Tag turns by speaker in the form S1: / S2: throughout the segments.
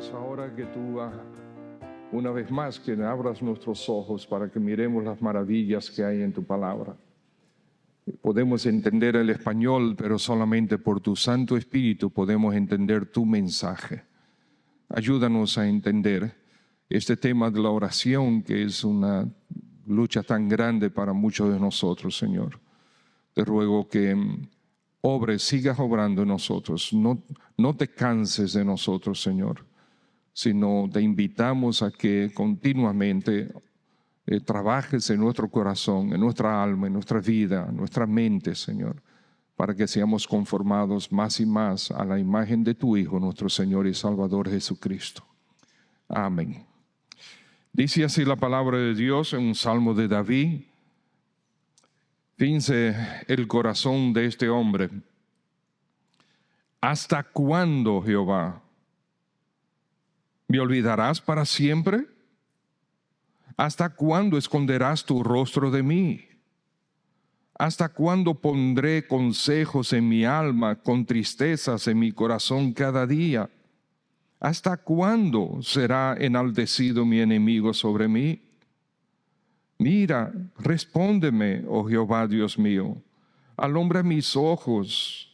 S1: pedimos ahora que tú, una vez más, que abras nuestros ojos para que miremos las maravillas que hay en tu palabra. Podemos entender el español, pero solamente por tu Santo Espíritu podemos entender tu mensaje. Ayúdanos a entender este tema de la oración, que es una lucha tan grande para muchos de nosotros, Señor. Te ruego que sigas obrando en nosotros. No te canses de nosotros, Señor, sino te invitamos a que continuamente trabajes en nuestro corazón, en nuestra alma, en nuestra vida, en nuestra mente, Señor, para que seamos conformados más y más a la imagen de tu Hijo, nuestro Señor y Salvador Jesucristo. Amén. Dice así la palabra de Dios en un salmo de David. Fíjense el corazón de este hombre. ¿Hasta cuándo, Jehová? ¿Me olvidarás para siempre? ¿Hasta cuándo esconderás tu rostro de mí? ¿Hasta cuándo pondré consejos en mi alma, con tristezas en mi corazón cada día? ¿Hasta cuándo será enaltecido mi enemigo sobre mí? Mira, respóndeme, oh Jehová Dios mío, alumbra mis ojos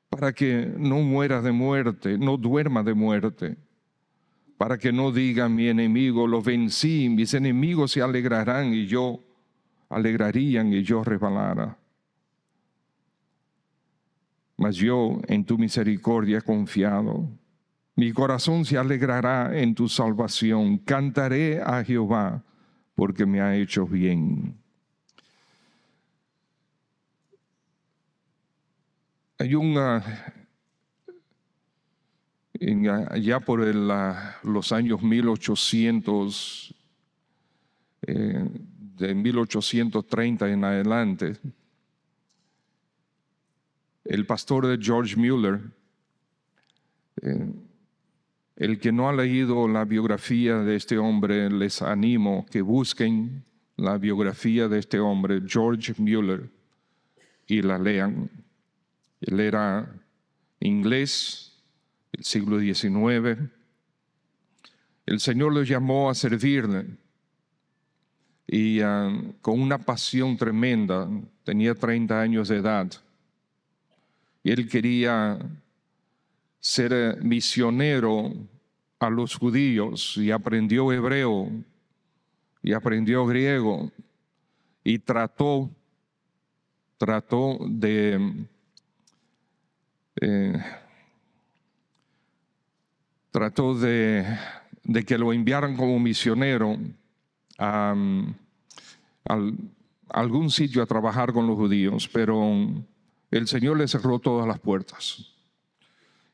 S1: para que no muera de muerte, no duerma de muerte, para que no diga mi enemigo, lo vencí, mis enemigos se alegrarían y yo resbalara. Mas yo en tu misericordia he confiado. Mi corazón se alegrará en tu salvación. Cantaré a Jehová porque me ha hecho bien. Hay ya por los años 1800, de 1830 en adelante, el pastor George Mueller, el que no ha leído la biografía de este hombre, les animo que busquen la biografía de este hombre, George Mueller, y la lean. Él era inglés, del siglo XIX. El Señor lo llamó a servirle y con una pasión tremenda. Tenía 30 años de edad y él quería ser misionero a los judíos y aprendió hebreo y aprendió griego y trató de que lo enviaran como misionero a algún sitio a trabajar con los judíos, pero el Señor le cerró todas las puertas.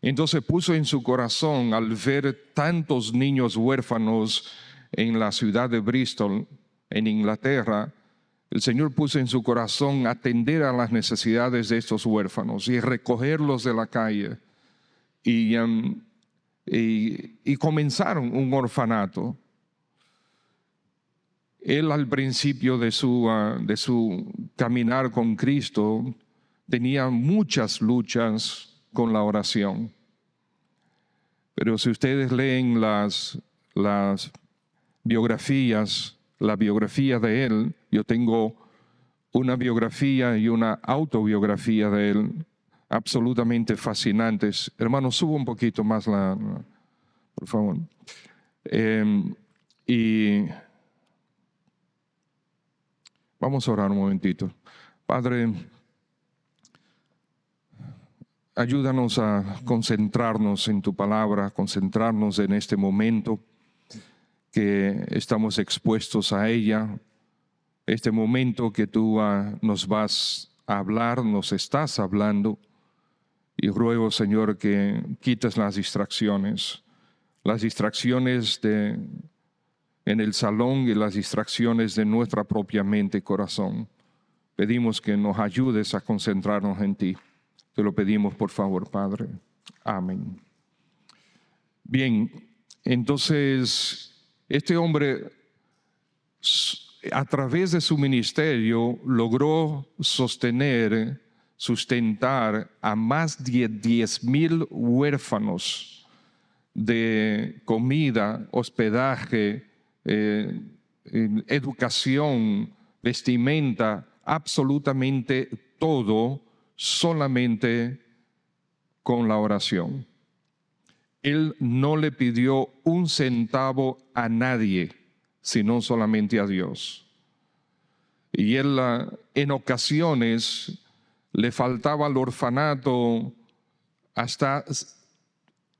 S1: Entonces puso en su corazón, al ver tantos niños huérfanos en la ciudad de Bristol, en Inglaterra, el Señor puso en su corazón atender a las necesidades de estos huérfanos y recogerlos de la calle. Y comenzaron un orfanato. Él al principio de su caminar con Cristo tenía muchas luchas con la oración. Pero si ustedes leen las biografías, la biografía de él, yo tengo una biografía y una autobiografía de él absolutamente fascinantes. Hermano, suba un poquito más por favor. Y vamos a orar un momentito. Padre, ayúdanos a concentrarnos en tu palabra, concentrarnos en este momento que estamos expuestos a ella, este momento que tú nos vas a hablar, nos estás hablando. Y ruego, Señor, que quites las distracciones en el salón y las distracciones de nuestra propia mente y corazón. Pedimos que nos ayudes a concentrarnos en ti. Te lo pedimos, por favor, Padre. Amén. Bien, entonces, este hombre, a través de su ministerio, logró sustentar a más de 10,000 huérfanos de comida, hospedaje, educación, vestimenta, absolutamente todo, solamente con la oración. Él no le pidió un centavo a nadie, sino solamente a Dios. Y él en ocasiones le faltaba al orfanato hasta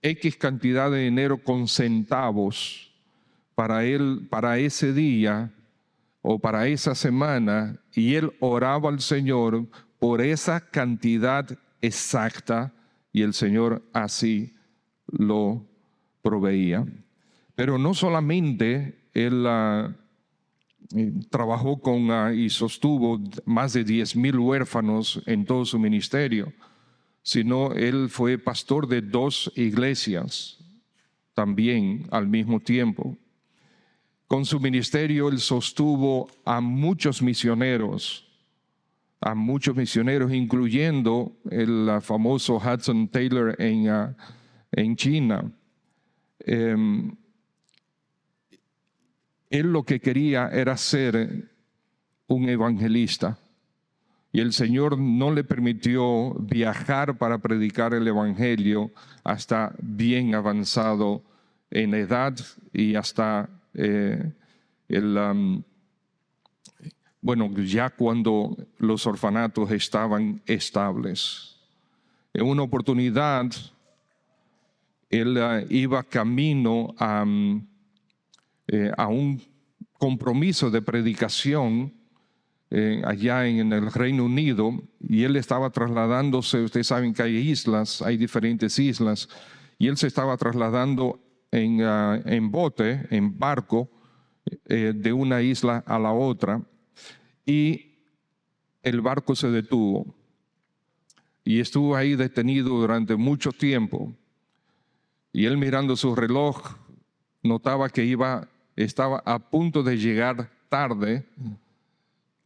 S1: X cantidad de dinero con centavos para él, para ese día o para esa semana, y él oraba al Señor por esa cantidad exacta, y el Señor así lo proveía. Pero no solamente él trabajó con y sostuvo más de 10,000 huérfanos en todo su ministerio, sino él fue pastor de 2 iglesias también al mismo tiempo. Con su ministerio él sostuvo a muchos misioneros, incluyendo el famoso Hudson Taylor en China. Él lo que quería era ser un evangelista, y el Señor no le permitió viajar para predicar el evangelio hasta bien avanzado en edad y hasta ya cuando los orfanatos estaban estables. En una oportunidad, él iba camino a un compromiso de predicación allá en el Reino Unido, y él estaba trasladándose. Ustedes saben que hay islas, hay diferentes islas, y él se estaba trasladando en bote, en barco, de una isla a la otra, y el barco se detuvo, y estuvo ahí detenido durante mucho tiempo, y él, mirando su reloj, notaba que estaba a punto de llegar tarde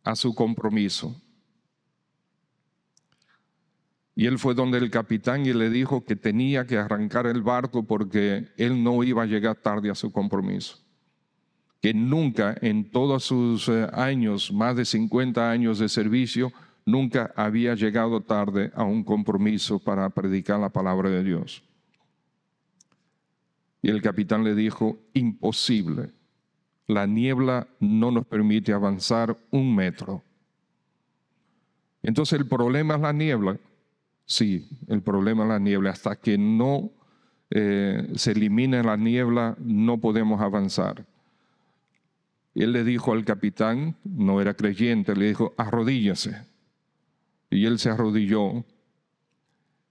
S1: a su compromiso. Y él fue donde el capitán y le dijo que tenía que arrancar el barco porque él no iba a llegar tarde a su compromiso. Que nunca en todos sus años, más de 50 años de servicio, nunca había llegado tarde a un compromiso para predicar la palabra de Dios. Y el capitán le dijo: imposible. La niebla no nos permite avanzar 1 metro. Entonces, ¿el problema es la niebla? Sí, el problema es la niebla. Hasta que no se elimine la niebla, no podemos avanzar. Y él le dijo al capitán, no era creyente, le dijo: arrodíllese. Y él se arrodilló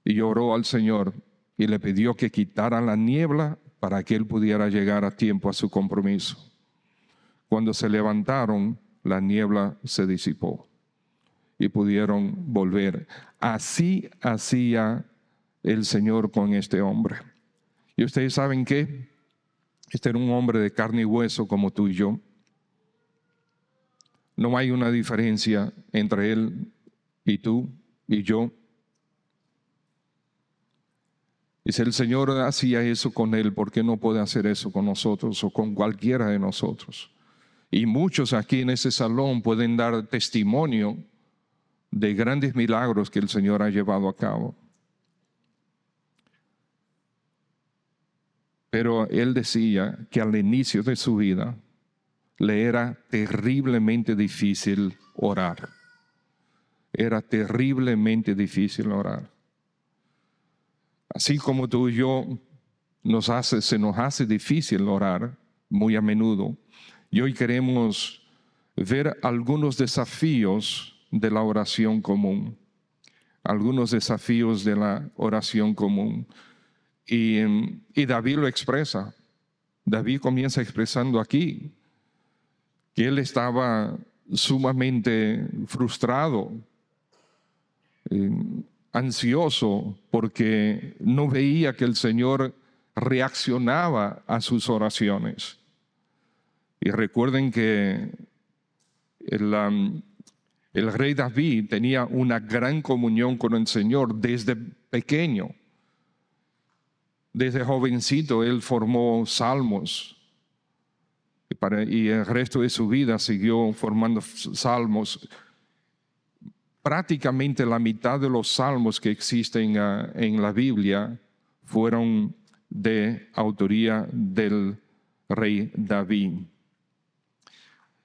S1: y oró al Señor y le pidió que quitara la niebla para que él pudiera llegar a tiempo a su compromiso. Cuando se levantaron, la niebla se disipó y pudieron volver. Así hacía el Señor con este hombre. Y ustedes saben que este era un hombre de carne y hueso como tú y yo. No hay una diferencia entre él y tú y yo. Y si el Señor hacía eso con él, ¿por qué no puede hacer eso con nosotros o con cualquiera de nosotros? Y muchos aquí en ese salón pueden dar testimonio de grandes milagros que el Señor ha llevado a cabo. Pero él decía que al inicio de su vida le era terriblemente difícil orar. Era terriblemente difícil orar. Así como tú y yo se nos hace difícil orar muy a menudo. Y hoy queremos ver algunos desafíos de la oración común. Algunos desafíos de la oración común. Y David lo expresa. David comienza expresando aquí que él estaba sumamente frustrado, ansioso, porque no veía que el Señor reaccionaba a sus oraciones. Y recuerden que el rey David tenía una gran comunión con el Señor desde pequeño. Desde jovencito él formó salmos y el resto de su vida siguió formando salmos. Prácticamente la mitad de los salmos que existen en la Biblia fueron de autoría del rey David.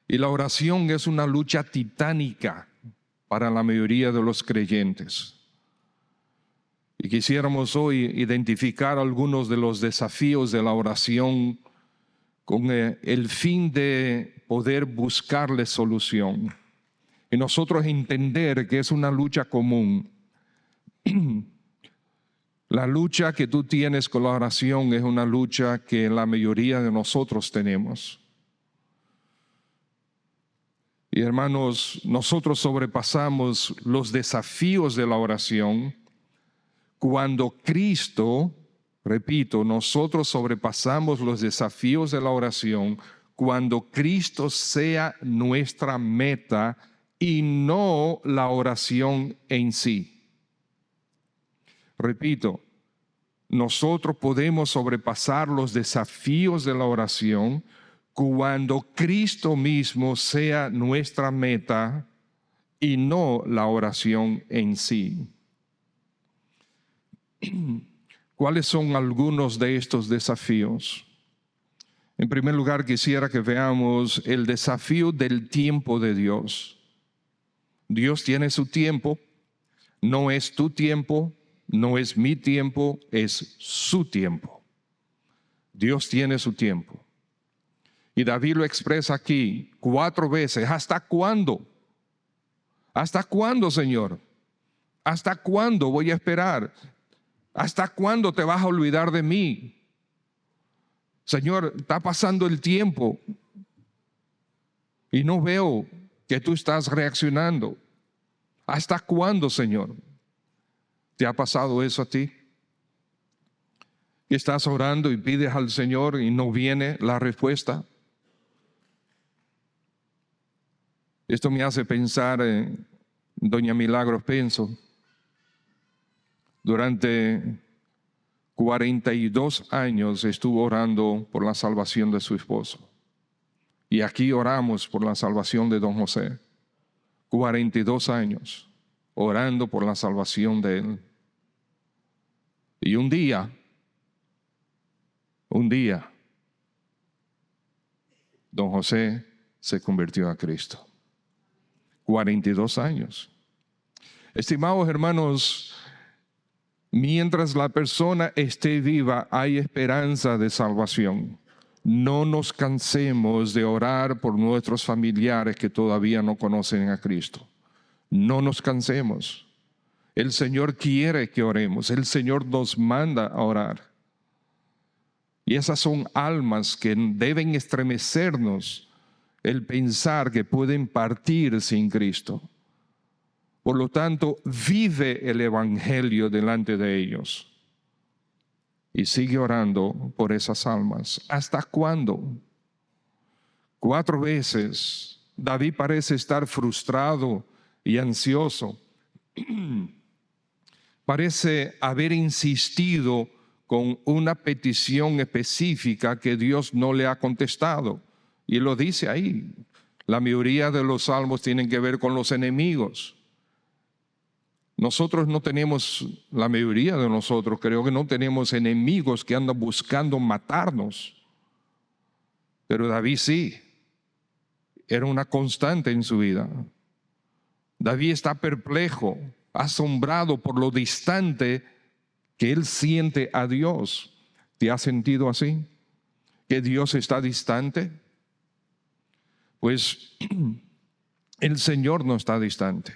S1: Y la oración es una lucha titánica para la mayoría de los creyentes. Y quisiéramos hoy identificar algunos de los desafíos de la oración con el fin de poder buscarle solución. Y nosotros entender que es una lucha común. La lucha que tú tienes con la oración es una lucha que la mayoría de nosotros tenemos. Y hermanos, nosotros sobrepasamos los desafíos de la oración cuando Cristo, repito, nosotros sobrepasamos los desafíos de la oración cuando Cristo sea nuestra meta y no la oración en sí. Repito, nosotros podemos sobrepasar los desafíos de la oración cuando Cristo mismo sea nuestra meta y no la oración en sí. ¿Cuáles son algunos de estos desafíos? En primer lugar, quisiera que veamos el desafío del tiempo de Dios. Dios tiene su tiempo, no es tu tiempo, no es mi tiempo, es su tiempo. Dios tiene su tiempo. Y David lo expresa aquí 4 veces. ¿Hasta cuándo? ¿Hasta cuándo, Señor? ¿Hasta cuándo voy a esperar? ¿Hasta cuándo te vas a olvidar de mí? Señor, está pasando el tiempo y no veo que tú estás reaccionando. ¿Hasta cuándo, Señor? ¿Te ha pasado eso a ti? ¿Estás orando y pides al Señor y no viene la respuesta? Esto me hace pensar en doña Milagros Penso. Durante 42 años estuvo orando por la salvación de su esposo. Y aquí oramos por la salvación de don José. 42 años orando por la salvación de él. Y un día, don José se convirtió a Cristo. 42 años. Estimados hermanos, mientras la persona esté viva, hay esperanza de salvación. No nos cansemos de orar por nuestros familiares que todavía no conocen a Cristo. No nos cansemos. El Señor quiere que oremos. El Señor nos manda a orar. Y esas son almas que deben estremecernos el pensar que pueden partir sin Cristo. Por lo tanto, vive el Evangelio delante de ellos. Y sigue orando por esas almas. ¿Hasta cuándo? 4 veces David parece estar frustrado y ansioso. Parece haber insistido con una petición específica que Dios no le ha contestado. Y lo dice ahí. La mayoría de los salmos tienen que ver con los enemigos. Nosotros no tenemos, la mayoría de nosotros creo que no tenemos enemigos que andan buscando matarnos. Pero David sí, era una constante en su vida. David está perplejo, asombrado por lo distante que él siente a Dios. ¿Te has sentido así? ¿Que Dios está distante? Pues el Señor no está distante.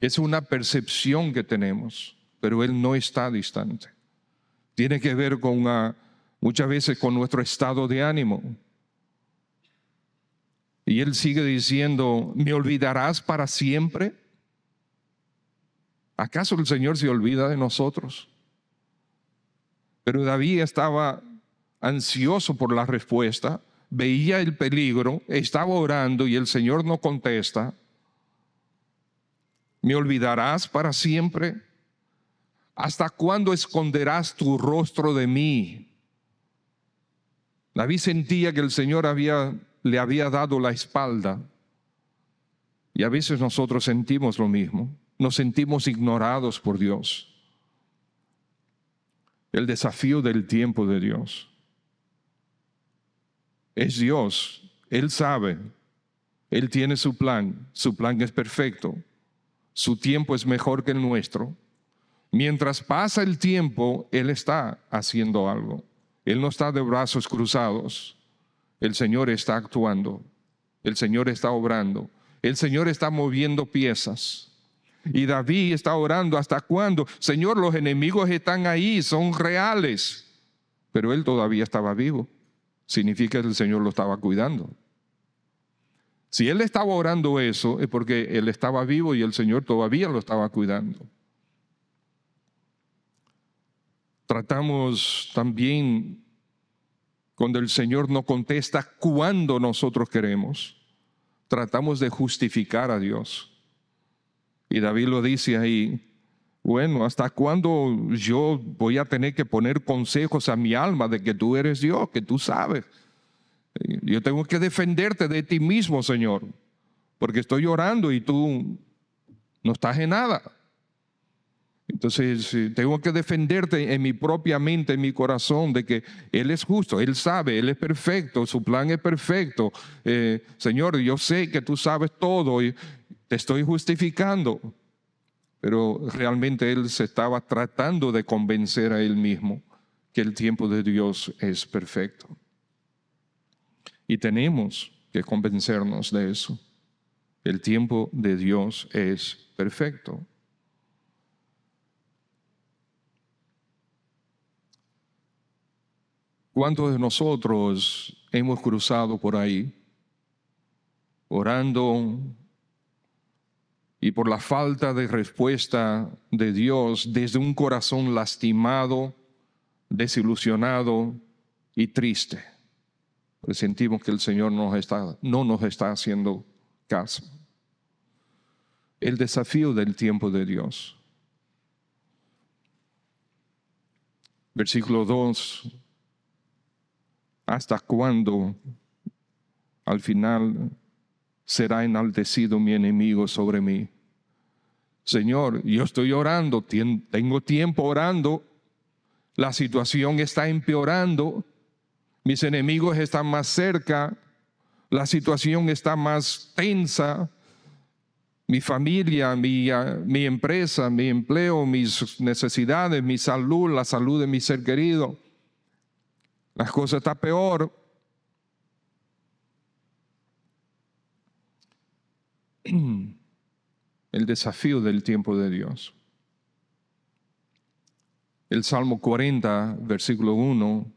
S1: Es una percepción que tenemos, pero Él no está distante. Tiene que ver con muchas veces con nuestro estado de ánimo. Y Él sigue diciendo, ¿me olvidarás para siempre? ¿Acaso el Señor se olvida de nosotros? Pero David estaba ansioso por la respuesta, veía el peligro, estaba orando y el Señor no contesta. ¿Me olvidarás para siempre? ¿Hasta cuándo esconderás tu rostro de mí? David sentía que el Señor le había dado la espalda. Y a veces nosotros sentimos lo mismo. Nos sentimos ignorados por Dios. El desafío del tiempo de Dios. Es Dios. Él sabe. Él tiene su plan. Su plan es perfecto. Su tiempo es mejor que el nuestro. Mientras pasa el tiempo, Él está haciendo algo. Él no está de brazos cruzados. El Señor está actuando. El Señor está obrando. El Señor está moviendo piezas. Y David está orando, ¿hasta cuándo? Señor, los enemigos están ahí, son reales. Pero él todavía estaba vivo. Significa que el Señor lo estaba cuidando. Si él estaba orando eso, es porque él estaba vivo y el Señor todavía lo estaba cuidando. Tratamos también, cuando el Señor no contesta cuando nosotros queremos, tratamos de justificar a Dios. Y David lo dice ahí, bueno, ¿hasta cuándo yo voy a tener que poner consejos a mi alma de que tú eres Dios, que tú sabes? Yo tengo que defenderte de ti mismo, Señor, porque estoy orando y tú no estás en nada. Entonces tengo que defenderte en mi propia mente, en mi corazón, de que Él es justo, Él sabe, Él es perfecto, su plan es perfecto. Señor, yo sé que tú sabes todo y te estoy justificando. Pero realmente Él se estaba tratando de convencer a Él mismo que el tiempo de Dios es perfecto. Y tenemos que convencernos de eso. El tiempo de Dios es perfecto. ¿Cuántos de nosotros hemos cruzado por ahí orando y por la falta de respuesta de Dios desde un corazón lastimado, desilusionado y triste? Porque sentimos que el Señor no nos está haciendo caso. El desafío del tiempo de Dios. Versículo 2. ¿Hasta cuándo al final será enaltecido mi enemigo sobre mí? Señor, yo estoy orando, tengo tiempo orando, la situación está empeorando, mis enemigos están más cerca, la situación está más tensa, mi familia, mi empresa, mi empleo, mis necesidades, mi salud, la salud de mi ser querido. Las cosas están peor. El desafío del tiempo de Dios. El Salmo 40, versículo 1,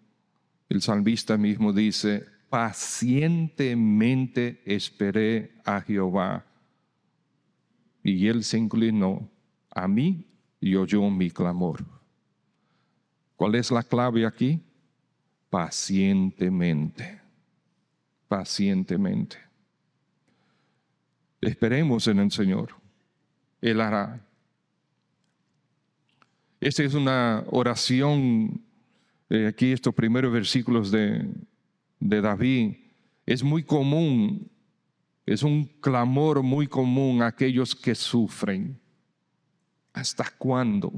S1: el salmista mismo dice, pacientemente esperé a Jehová, y Él se inclinó a mí y oyó mi clamor. ¿Cuál es la clave aquí? Pacientemente. Pacientemente. Esperemos en el Señor. Él hará. Esta es una oración, aquí estos primeros versículos de David, es muy común, es un clamor muy común a aquellos que sufren. ¿Hasta cuándo?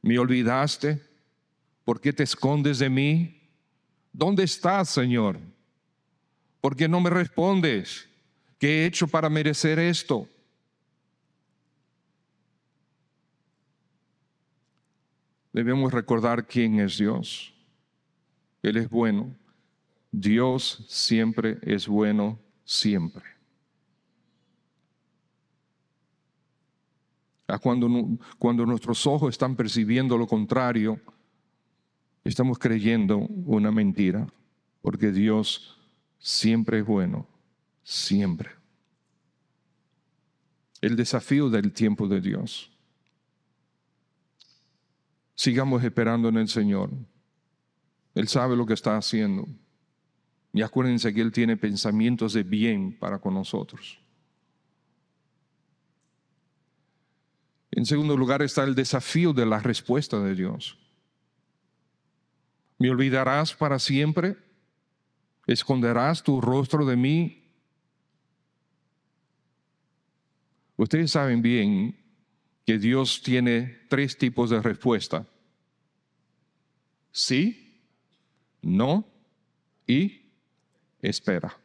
S1: ¿Me olvidaste? ¿Por qué te escondes de mí? ¿Dónde estás, Señor? ¿Por qué no me respondes? ¿Qué he hecho para merecer esto? Debemos recordar quién es Dios. Él es bueno. Dios siempre es bueno, siempre. Cuando nuestros ojos están percibiendo lo contrario, estamos creyendo una mentira, porque Dios siempre es bueno, siempre. El desafío del tiempo de Dios. Sigamos esperando en el Señor. Él sabe lo que está haciendo. Y acuérdense que Él tiene pensamientos de bien para con nosotros. En segundo lugar está el desafío de la respuesta de Dios. ¿Me olvidarás para siempre? ¿Esconderás tu rostro de mí? Ustedes saben bien que Dios tiene 3 tipos de respuesta: sí, no y espera.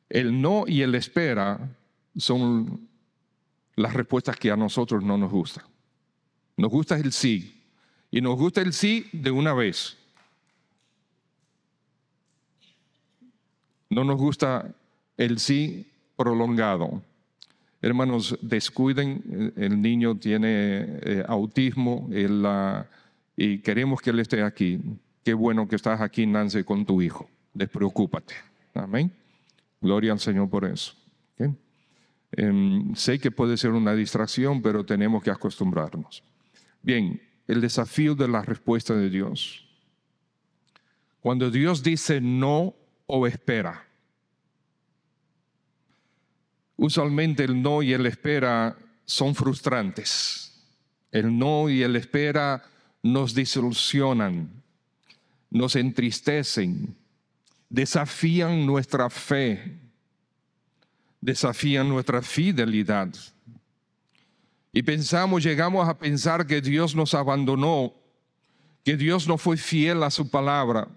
S1: El no y el espera son las respuestas que a nosotros no nos gustan. Nos gusta el sí, y nos gusta el sí de una vez. No nos gusta el sí prolongado. Hermanos, descuiden, el niño tiene autismo y queremos que él esté aquí. Qué bueno que estás aquí, Nancy, con tu hijo. Despreocúpate. Amén. Gloria al Señor por eso. ¿Okay? Sé que puede ser una distracción, pero tenemos que acostumbrarnos. Bien, el desafío de la respuesta de Dios. Cuando Dios dice no o espera, usualmente el no y el espera son frustrantes. El no y el espera nos desilusionan, nos entristecen, desafían nuestra fe, desafían nuestra fidelidad. Y llegamos a pensar que Dios nos abandonó, que Dios no fue fiel a su palabra,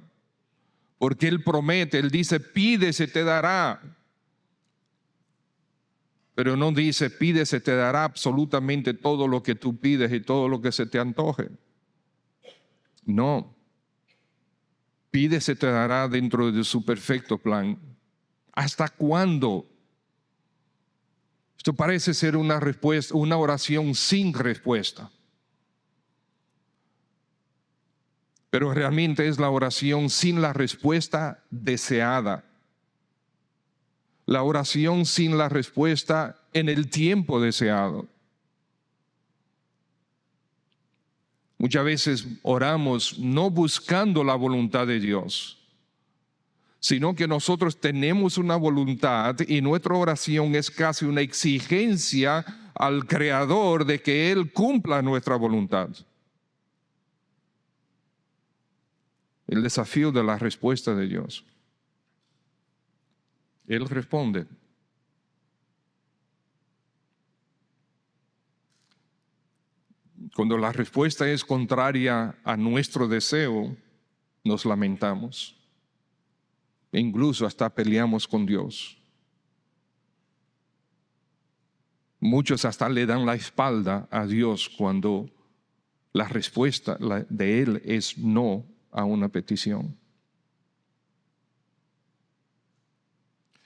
S1: porque Él promete, Él dice, pide, se te dará. Pero no dice, pide, se te dará absolutamente todo lo que tú pides y todo lo que se te antoje. No. Pide, se te dará dentro de su perfecto plan. ¿Hasta cuándo? Esto parece ser una respuesta, una oración sin respuesta. Pero realmente es la oración sin la respuesta deseada. La oración sin la respuesta en el tiempo deseado. Muchas veces oramos no buscando la voluntad de Dios, sino que nosotros tenemos una voluntad y nuestra oración es casi una exigencia al Creador de que Él cumpla nuestra voluntad. El desafío de la respuesta de Dios. Él responde. Cuando la respuesta es contraria a nuestro deseo, nos lamentamos. E incluso hasta peleamos con Dios. Muchos hasta le dan la espalda a Dios cuando la respuesta de Él es no a una petición.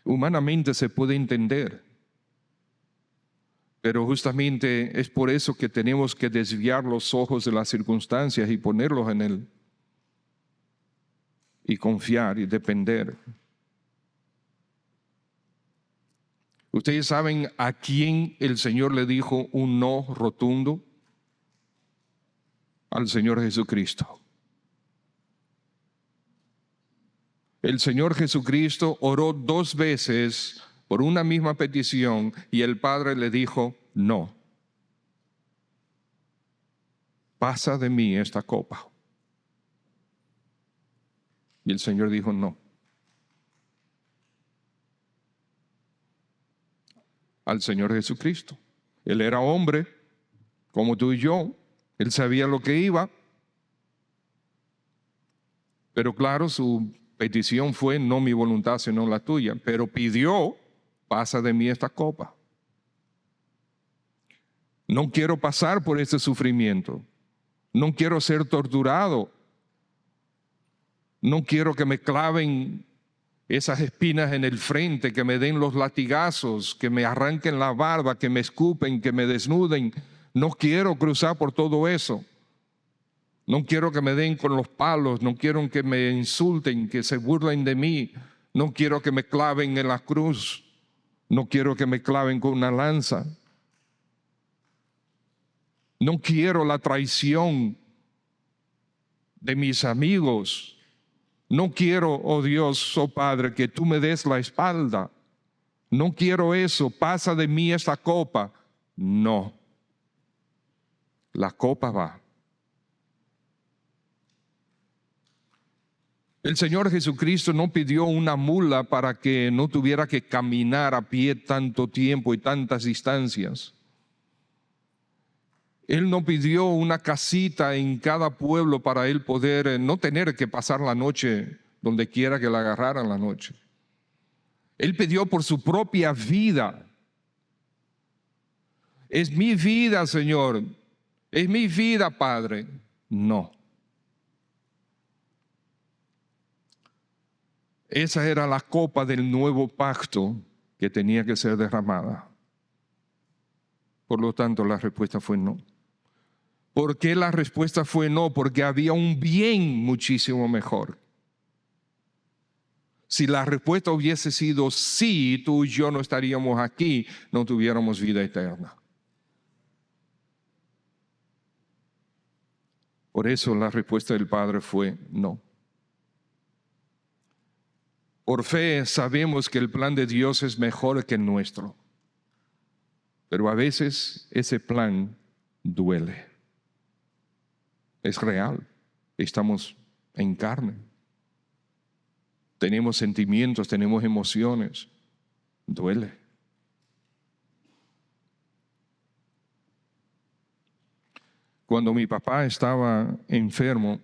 S1: Humanamente se puede entender, pero justamente es por eso que tenemos que desviar los ojos de las circunstancias y ponerlos en Él. Y confiar y depender. ¿Ustedes saben a quién el Señor le dijo un no rotundo? Al Señor Jesucristo. El Señor Jesucristo oró 2 veces por una misma petición y el Padre le dijo no. Pasa de mí esta copa. Y el Señor dijo no. Al Señor Jesucristo. Él era hombre, como tú y yo. Él sabía lo que iba. Pero claro, su petición fue no mi voluntad, sino la tuya. Pero pidió, pasa de mí esta copa. No quiero pasar por este sufrimiento. No quiero ser torturado. No quiero que me claven esas espinas en el frente, que me den los latigazos, que me arranquen la barba, que me escupen, que me desnuden. No quiero cruzar por todo eso. No quiero que me den con los palos, no quiero que me insulten, que se burlen de mí. No quiero que me claven en la cruz. No quiero que me claven con una lanza. No quiero la traición de mis amigos. No quiero, oh Dios, oh Padre, que tú me des la espalda. No quiero eso. Pasa de mí esta copa. No. La copa va. El Señor Jesucristo no pidió una mula para que no tuviera que caminar a pie tanto tiempo y tantas distancias. Él no pidió una casita en cada pueblo para él poder no tener que pasar la noche donde quiera que la agarraran la noche. Él pidió por su propia vida. Es mi vida, Señor. Es mi vida, Padre. No. Esa era la copa del nuevo pacto que tenía que ser derramada. Por lo tanto, la respuesta fue no. ¿Por qué la respuesta fue no? Porque había un bien muchísimo mejor. Si la respuesta hubiese sido sí, tú y yo no estaríamos aquí, no tuviéramos vida eterna. Por eso la respuesta del Padre fue no. Por fe sabemos que el plan de Dios es mejor que el nuestro. Pero a veces ese plan duele. Es real. Estamos en carne. Tenemos sentimientos, tenemos emociones. Duele. Cuando mi papá estaba enfermo,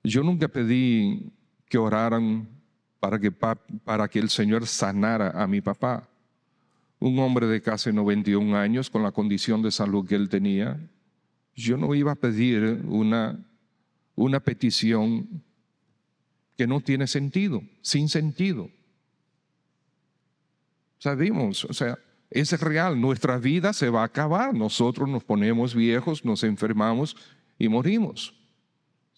S1: yo nunca pedí que oraran para que el Señor sanara a mi papá. Un hombre de casi 91 años con la condición de salud que él tenía. Yo no iba a pedir una petición que no tiene sentido, sin sentido. Sabemos, es real, nuestra vida se va a acabar. Nosotros nos ponemos viejos, nos enfermamos y morimos.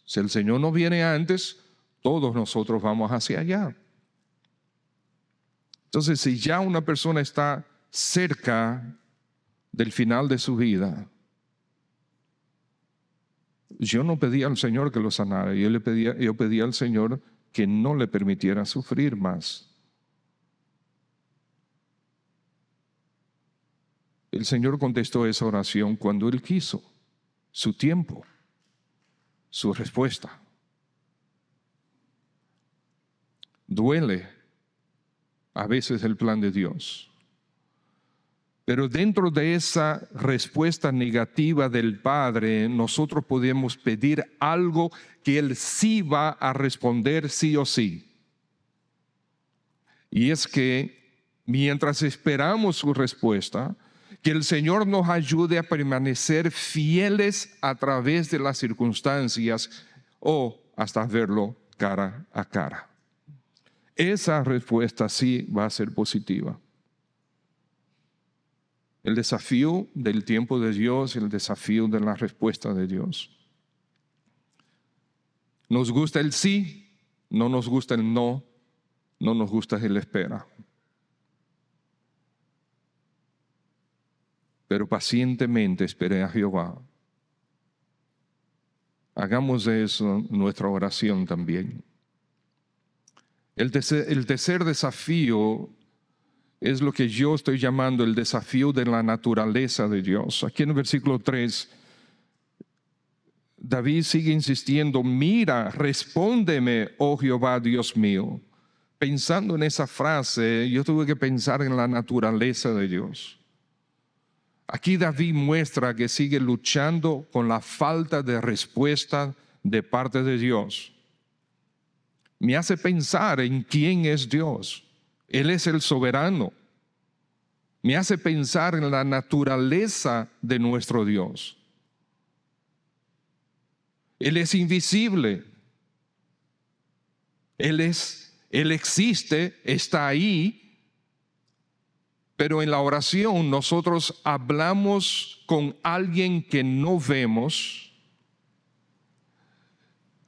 S1: Si el Señor no viene antes, todos nosotros vamos hacia allá. Entonces, si ya una persona está cerca del final de su vida, yo no pedía al Señor que lo sanara, yo pedía al Señor que no le permitiera sufrir más. El Señor contestó esa oración cuando Él quiso, su tiempo, su respuesta. Duele a veces el plan de Dios. Pero dentro de esa respuesta negativa del Padre, nosotros podemos pedir algo que Él sí va a responder sí o sí. Y es que mientras esperamos su respuesta, que el Señor nos ayude a permanecer fieles a través de las circunstancias o hasta verlo cara a cara. Esa respuesta sí va a ser positiva. El desafío del tiempo de Dios, el desafío de la respuesta de Dios. Nos gusta el sí, no nos gusta el no, no nos gusta el espera. Pero pacientemente esperé a Jehová. Hagamos de eso nuestra oración también. El tercer desafío es lo que yo estoy llamando el desafío de la naturaleza de Dios. Aquí en el versículo 3, David sigue insistiendo, mira, respóndeme, oh Jehová, Dios mío. Pensando en esa frase, yo tuve que pensar en la naturaleza de Dios. Aquí David muestra que sigue luchando con la falta de respuesta de parte de Dios. Me hace pensar en quién es Dios. Él es el soberano. Me hace pensar en la naturaleza de nuestro Dios. Él es invisible. Él existe, está ahí. Pero en la oración nosotros hablamos con alguien que no vemos.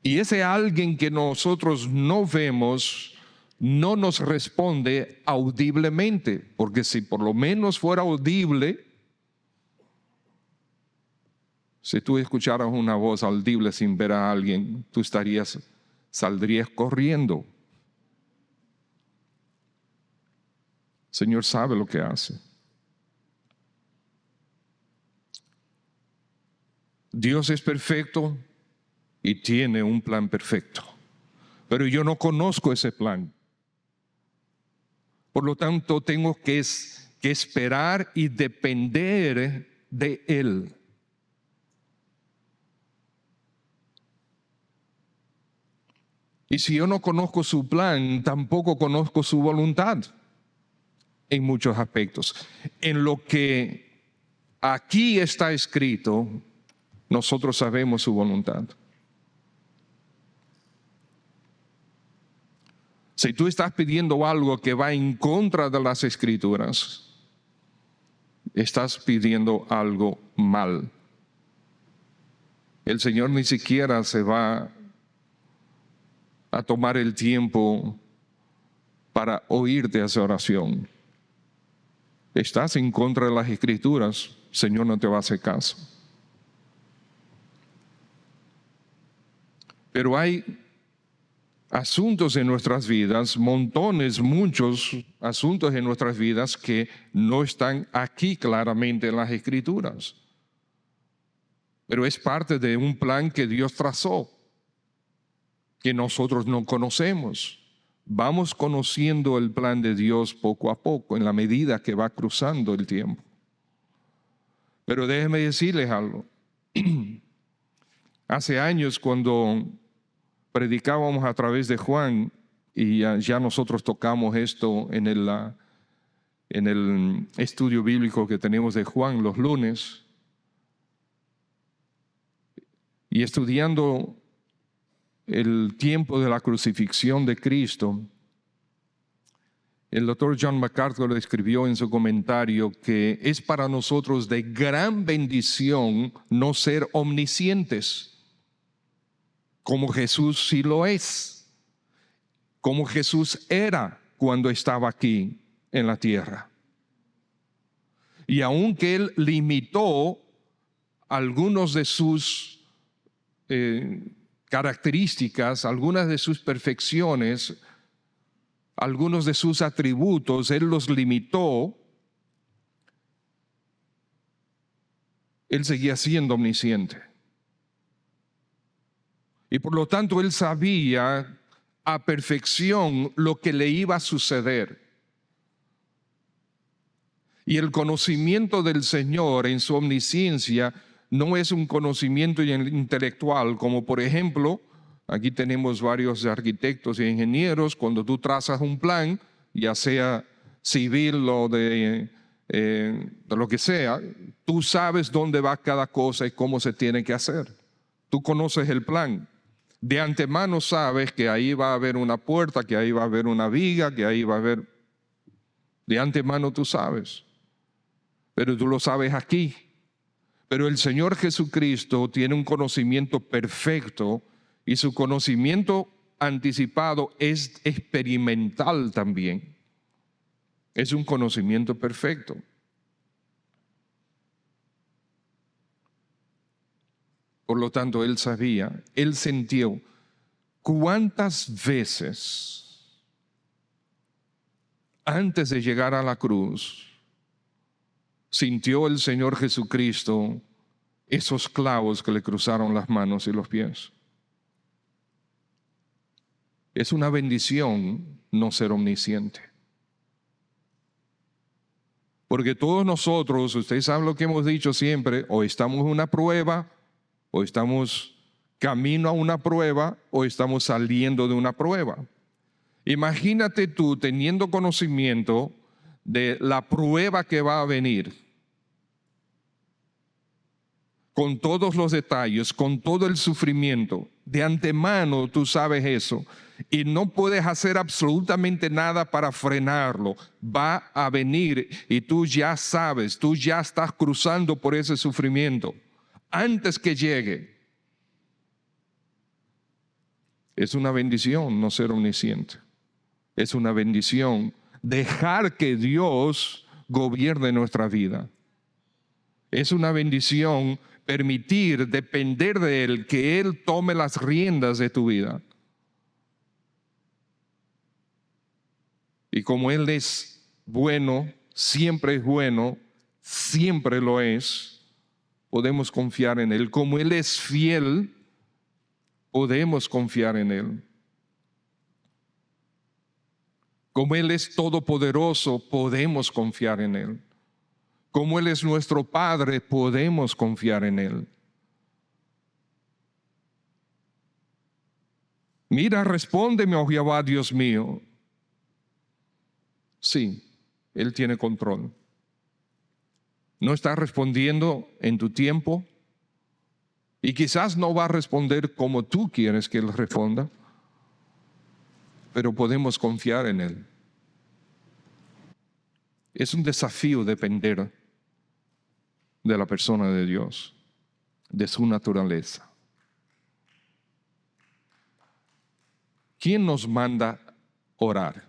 S1: Y ese alguien que nosotros no vemos no nos responde audiblemente, porque si por lo menos fuera audible, si tú escucharas una voz audible sin ver a alguien, tú saldrías corriendo. El Señor sabe lo que hace. Dios es perfecto y tiene un plan perfecto. Pero yo no conozco ese plan. Por lo tanto, tengo que esperar y depender de Él. Y si yo no conozco su plan, tampoco conozco su voluntad en muchos aspectos. En lo que aquí está escrito, nosotros sabemos su voluntad. Si tú estás pidiendo algo que va en contra de las Escrituras, estás pidiendo algo mal. El Señor ni siquiera se va a tomar el tiempo para oírte esa oración. Estás en contra de las Escrituras, el Señor no te va a hacer caso. Pero hay asuntos en nuestras vidas, muchos asuntos en nuestras vidas que no están aquí claramente en las Escrituras. Pero es parte de un plan que Dios trazó, que nosotros no conocemos. Vamos conociendo el plan de Dios poco a poco, en la medida que va cruzando el tiempo. Pero déjenme decirles algo. Hace años, cuando predicábamos a través de Juan, y ya nosotros tocamos esto en el estudio bíblico que tenemos de Juan los lunes, y estudiando el tiempo de la crucifixión de Cristo, el doctor John MacArthur escribió en su comentario que es para nosotros de gran bendición no ser omniscientes, como Jesús sí lo es, como Jesús era cuando estaba aquí en la tierra. Y aunque Él limitó algunos de sus características, algunas de sus perfecciones, algunos de sus atributos, Él los limitó, Él seguía siendo omnisciente. Y por lo tanto Él sabía a perfección lo que le iba a suceder. Y el conocimiento del Señor en su omnisciencia no es un conocimiento intelectual, como por ejemplo, aquí tenemos varios arquitectos e ingenieros, cuando tú trazas un plan, ya sea civil o de lo que sea, tú sabes dónde va cada cosa y cómo se tiene que hacer. Tú conoces el plan. De antemano sabes que ahí va a haber una puerta, que ahí va a haber una viga, que ahí va a haber... De antemano tú sabes. Pero tú lo sabes aquí. Pero el Señor Jesucristo tiene un conocimiento perfecto y su conocimiento anticipado es experimental también. Es un conocimiento perfecto. Por lo tanto, Él sabía, Él sintió cuántas veces antes de llegar a la cruz sintió el Señor Jesucristo esos clavos que le cruzaron las manos y los pies. Es una bendición no ser omnisciente. Porque todos nosotros, ustedes saben lo que hemos dicho siempre, o estamos en una prueba, o estamos camino a una prueba, o estamos saliendo de una prueba. Imagínate tú teniendo conocimiento de la prueba que va a venir, con todos los detalles, con todo el sufrimiento. De antemano tú sabes eso y no puedes hacer absolutamente nada para frenarlo. Va a venir y tú ya sabes, tú ya estás cruzando por ese sufrimiento antes que llegue. Es una bendición no ser omnisciente. Es una bendición dejar que Dios gobierne nuestra vida. Es una bendición permitir, depender de Él, que Él tome las riendas de tu vida. Y como Él es bueno, siempre lo es, podemos confiar en Él. Como Él es fiel, podemos confiar en Él. Como Él es todopoderoso, podemos confiar en Él. Como Él es nuestro Padre, podemos confiar en Él. Mira, respóndeme, oh Jehová, Dios mío. Sí, Él tiene control. No está respondiendo en tu tiempo y quizás no va a responder como tú quieres que Él responda, pero podemos confiar en Él. Es un desafío depender de la persona de Dios, de su naturaleza. ¿Quién nos manda orar?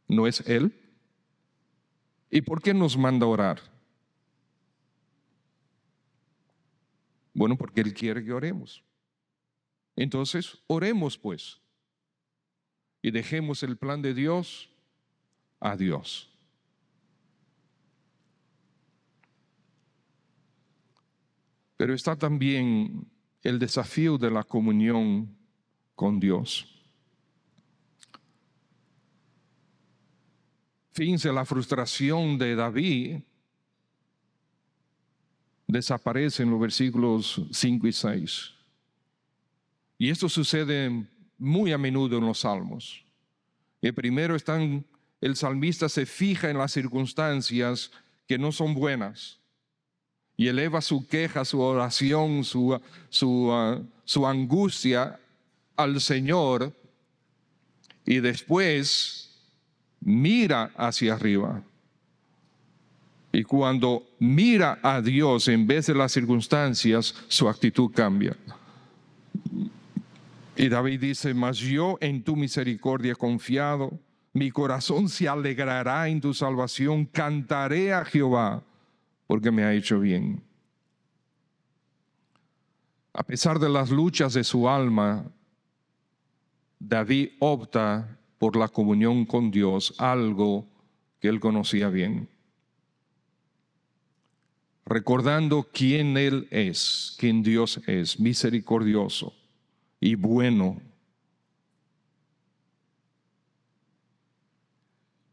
S1: ¿No es Él? ¿Y por qué nos manda orar? Bueno, porque Él quiere que oremos. Entonces, oremos pues. Y dejemos el plan de Dios a Dios. Pero está también el desafío de la comunión con Dios. Fíjense, la frustración de David desaparece en los versículos 5 y 6. Y esto sucede muy a menudo en los salmos. Y primero el salmista se fija en las circunstancias que no son buenas y eleva su queja, su oración, su angustia al Señor, y después mira hacia arriba. Y cuando mira a Dios en vez de las circunstancias, su actitud cambia. Y David dice: mas yo en tu misericordia he confiado, mi corazón se alegrará en tu salvación, cantaré a Jehová porque me ha hecho bien. A pesar de las luchas de su alma, David opta por la comunión con Dios, algo que él conocía bien. Recordando quién Él es, quién Dios es, misericordioso y bueno.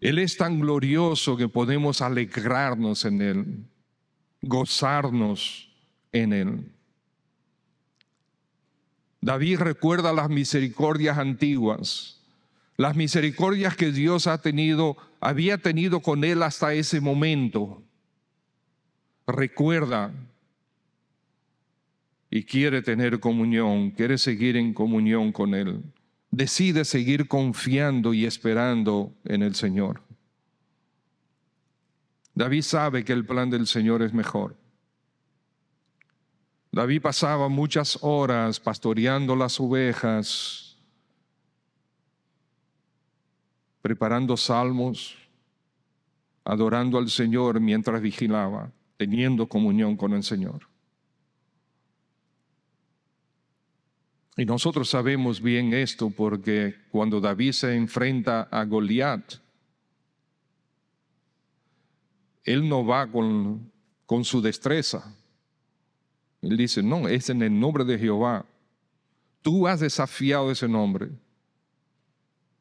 S1: Él es tan glorioso que podemos alegrarnos en Él, gozarnos en Él. David recuerda las misericordias antiguas, las misericordias que Dios había tenido con él hasta ese momento. Recuerda y quiere tener comunión, quiere seguir en comunión con Él. Decide seguir confiando y esperando en el Señor. David sabe que el plan del Señor es mejor. David pasaba muchas horas pastoreando las ovejas, preparando salmos, adorando al Señor mientras vigilaba, teniendo comunión con el Señor. Y nosotros sabemos bien esto porque cuando David se enfrenta a Goliat, él no va con su destreza. Él dice: no, es en el nombre de Jehová. Tú has desafiado ese nombre.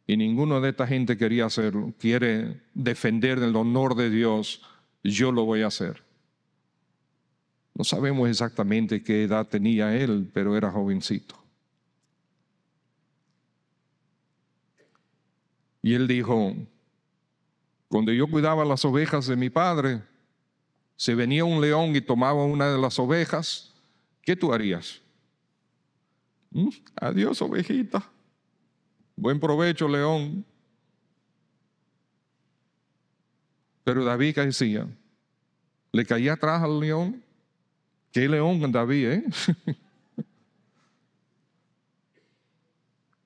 S1: Y ninguno de esta gente quería hacerlo. Quiere defender el honor de Dios. Yo lo voy a hacer. No sabemos exactamente qué edad tenía él, pero era jovencito. Y él dijo: cuando yo cuidaba las ovejas de mi padre, se venía un león y tomaba una de las ovejas, ¿qué tú harías? Adiós, ovejita. Buen provecho, león. Pero David, ¿qué decía? Le caía atrás al león. ¿Qué león, David,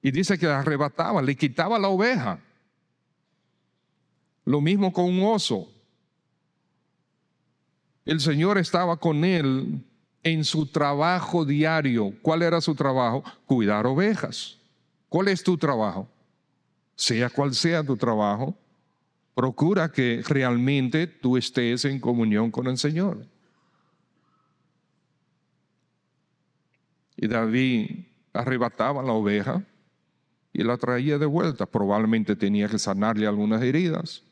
S1: Y dice que arrebataba, le quitaba la oveja. Lo mismo con un oso. El Señor estaba con él en su trabajo diario. ¿Cuál era su trabajo? Cuidar ovejas. ¿Cuál es tu trabajo? Sea cual sea tu trabajo, procura que realmente tú estés en comunión con el Señor. Y David arrebataba la oveja y la traía de vuelta. Probablemente tenía que sanarle algunas heridas.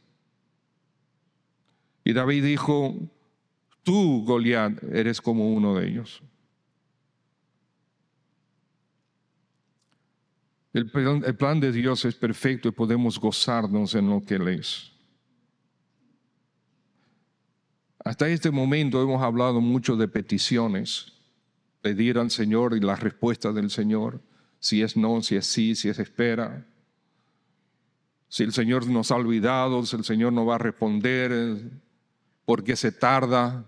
S1: Y David dijo, tú, Goliat, eres como uno de ellos. El plan de Dios es perfecto y podemos gozarnos en lo que Él es. Hasta este momento hemos hablado mucho de peticiones, pedir al Señor y la respuesta del Señor, si es no, si es sí, si es espera. Si el Señor nos ha olvidado, si el Señor no va a responder, por qué se tarda.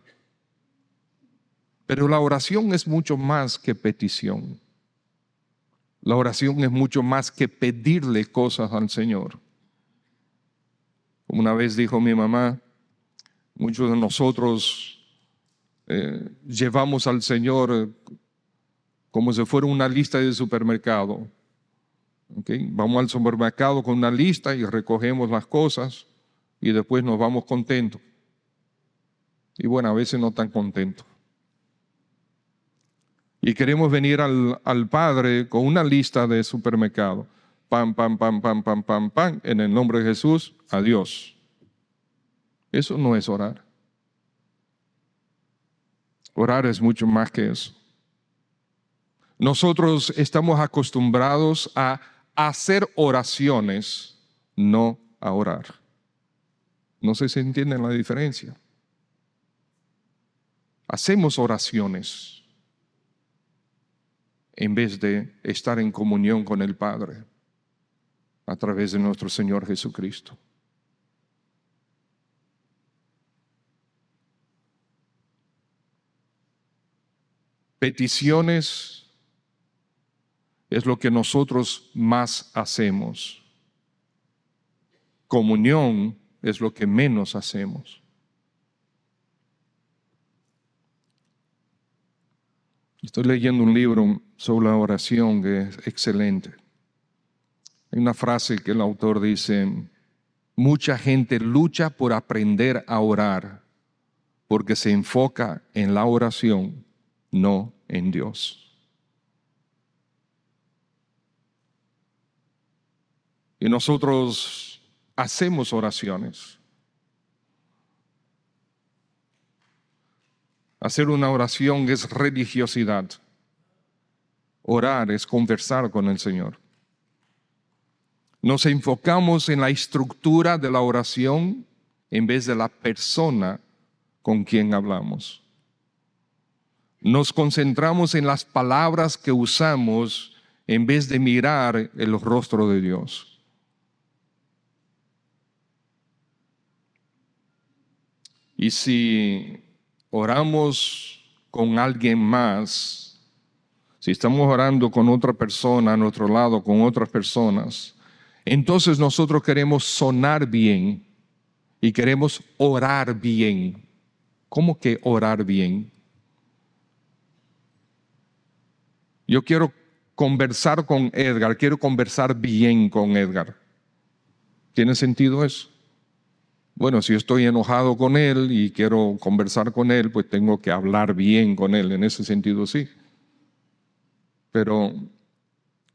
S1: Pero la oración es mucho más que petición. La oración es mucho más que pedirle cosas al Señor. Como una vez dijo mi mamá, muchos de nosotros llevamos al Señor como si fuera una lista de supermercado. ¿Okay? Vamos al supermercado con una lista y recogemos las cosas y después nos vamos contentos. Y bueno, a veces no tan contentos. Y queremos venir al Padre con una lista de supermercado. Pam, pam, pam, pam, pam, pam, pam. En el nombre de Jesús, adiós. Eso no es orar. Orar es mucho más que eso. Nosotros estamos acostumbrados a hacer oraciones, no a orar. No sé si entienden la diferencia. Hacemos oraciones en vez de estar en comunión con el Padre a través de nuestro Señor Jesucristo. Peticiones es lo que nosotros más hacemos. Comunión es lo que menos hacemos. Estoy leyendo un libro sobre la oración que es excelente. Hay una frase que el autor dice, mucha gente lucha por aprender a orar porque se enfoca en la oración, no en Dios. Y nosotros hacemos oraciones. Hacer una oración es religiosidad. Orar es conversar con el Señor. Nos enfocamos en la estructura de la oración en vez de la persona con quien hablamos. Nos concentramos en las palabras que usamos en vez de mirar el rostro de Dios. Y si oramos con alguien más, si estamos orando con otra persona a nuestro lado, con otras personas, entonces nosotros queremos sonar bien y queremos orar bien. ¿Cómo que orar bien? Yo quiero conversar con Edgar, quiero conversar bien con Edgar. ¿Tiene sentido eso? Bueno, si yo estoy enojado con él y quiero conversar con él, pues tengo que hablar bien con él, en ese sentido sí. Pero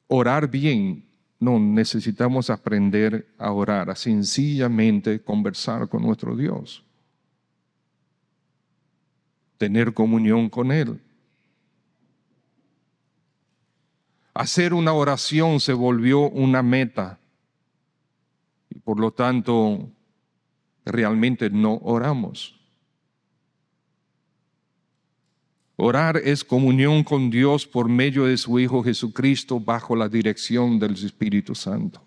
S1: orar bien, no, necesitamos aprender a orar, a sencillamente conversar con nuestro Dios. Tener comunión con Él. Hacer una oración se volvió una meta y por lo tanto realmente no oramos. Orar es comunión con Dios por medio de su Hijo Jesucristo bajo la dirección del Espíritu Santo.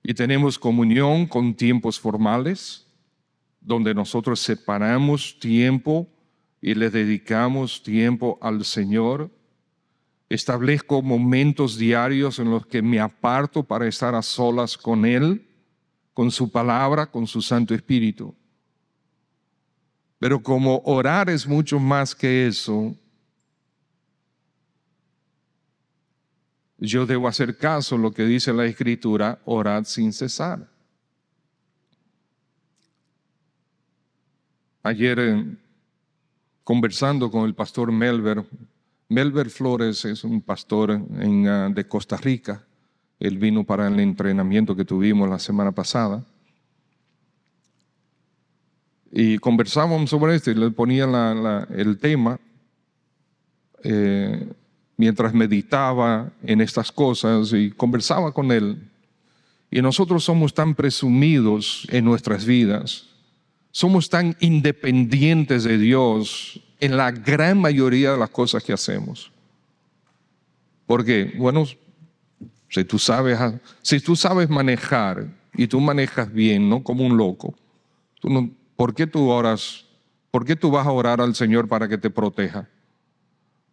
S1: Y tenemos comunión con tiempos formales, donde nosotros separamos tiempo y le dedicamos tiempo al Señor. Establezco momentos diarios en los que me aparto para estar a solas con Él, con su palabra, con su Santo Espíritu. Pero como orar es mucho más que eso, yo debo hacer caso a lo que dice la Escritura, orad sin cesar. Ayer conversando con el pastor Melber. Melber Flores es un pastor de Costa Rica. Él vino para el entrenamiento que tuvimos la semana pasada. Y conversábamos sobre esto y le ponía el tema mientras meditaba en estas cosas y conversaba con él. Y nosotros somos tan presumidos en nuestras vidas, somos tan independientes de Dios en la gran mayoría de las cosas que hacemos. Porque, bueno, si tú sabes manejar y tú manejas bien, no como un loco, ¿por qué tú oras? ¿Por qué tú vas a orar al Señor para que te proteja?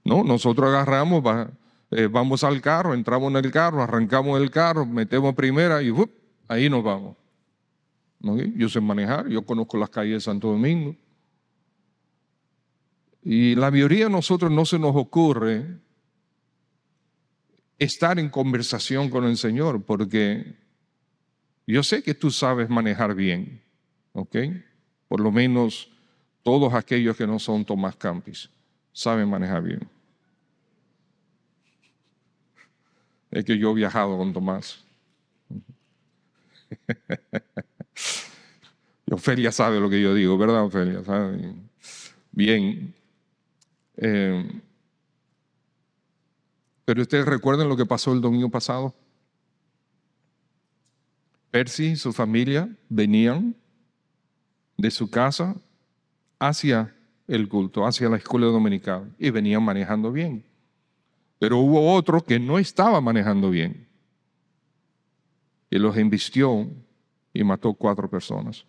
S1: No, nosotros agarramos, vamos al carro, entramos en el carro, arrancamos el carro, metemos primera y ahí nos vamos. ¿No? Yo sé manejar, yo conozco las calles de Santo Domingo. Y la mayoría de nosotros no se nos ocurre estar en conversación con el Señor, porque yo sé que tú sabes manejar bien, ¿ok? Por lo menos todos aquellos que no son Tomás Campis saben manejar bien. Es que yo he viajado con Tomás. Y Ofelia sabe lo que yo digo, ¿verdad, Ofelia? ¿Sabe? Bien. Pero ustedes recuerdan lo que pasó el domingo pasado. Percy y su familia venían de su casa hacia el culto, hacia la escuela dominical, y venían manejando bien. Pero hubo otro que no estaba manejando bien y los embistió y mató 4 personas.